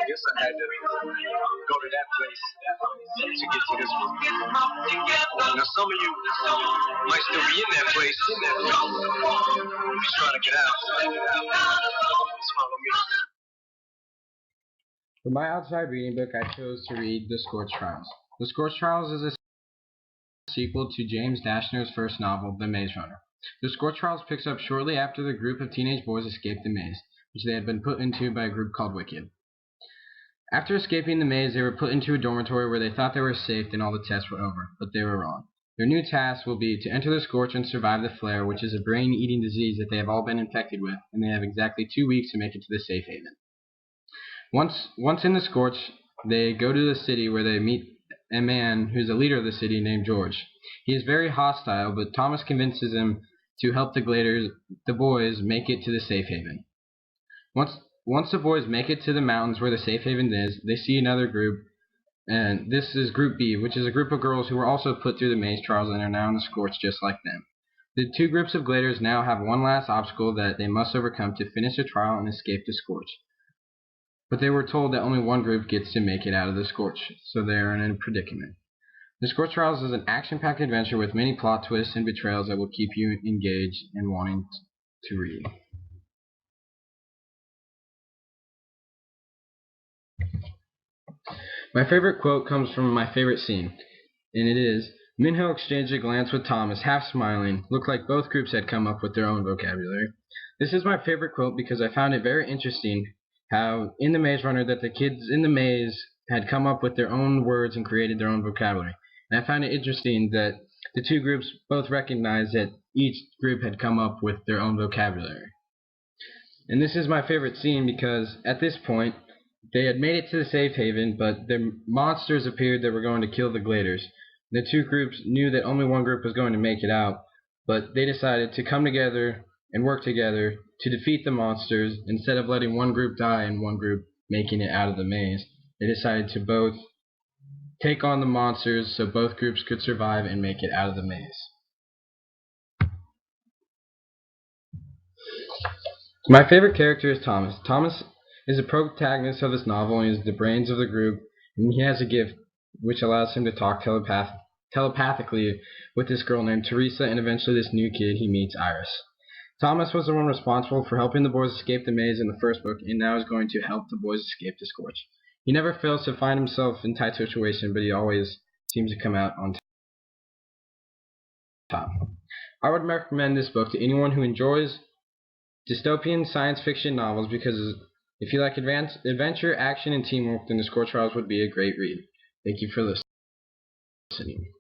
guess I had to go to that place to get to this one. Now, some of you might still be in that place. Just trying to get out. Just follow me. For my outside reading book, I chose to read The Scorch Trials. The Scorch Trials is a sequel to James Dashner's first novel, The Maze Runner. The Scorch Trials picks up shortly after the group of teenage boys escaped the maze, which they had been put into by a group called Wicked. After escaping the maze, they were put into a dormitory where they thought they were safe and all the tests were over, but they were wrong. Their new task will be to enter the Scorch and survive the flare, which is a brain-eating disease that they have all been infected with, and they have exactly 2 weeks to make it to the safe haven. Once in the Scorch, they go to the city where they meet a man who's the leader of the city named George. He is very hostile, but Thomas convinces him to help the boys make it to the safe haven. Once the boys make it to the mountains where the safe haven is, they see another group, and this is Group B, which is a group of girls who were also put through the maze trials and are now in the Scorch just like them. The two groups of gladers now have one last obstacle that they must overcome to finish the trial and escape the Scorch. But they were told that only one group gets to make it out of the Scorch, so they are in a predicament. The Scorch Trials is an action-packed adventure with many plot twists and betrayals that will keep you engaged and wanting to read. My favorite quote comes from my favorite scene, and it is, Minho exchanged a glance with Thomas, half smiling. Looked like both groups had come up with their own vocabulary. This is my favorite quote because I found it very interesting how in the Maze Runner that the kids in the maze had come up with their own words and created their own vocabulary. And I found it interesting that the two groups both recognized that each group had come up with their own vocabulary. And this is my favorite scene because at this point they had made it to the safe haven, but the monsters appeared that were going to kill the gladers. The two groups knew that only one group was going to make it out, but they decided to come together and work together to defeat the monsters instead of letting one group die and one group making it out of the maze. They decided to both take on the monsters so both groups could survive and make it out of the maze. My favorite character is Thomas. Thomas is the protagonist of this novel and is the brains of the group, and he has a gift which allows him to talk telepathically with this girl named Teresa and eventually this new kid he meets, Iris. Thomas was the one responsible for helping the boys escape the maze in the first book and now is going to help the boys escape the Scorch. He never fails to find himself in tight situations, but he always seems to come out on top. I would recommend this book to anyone who enjoys dystopian science fiction novels because if you like adventure, action, and teamwork, then The Scorch Trials would be a great read. Thank you for listening.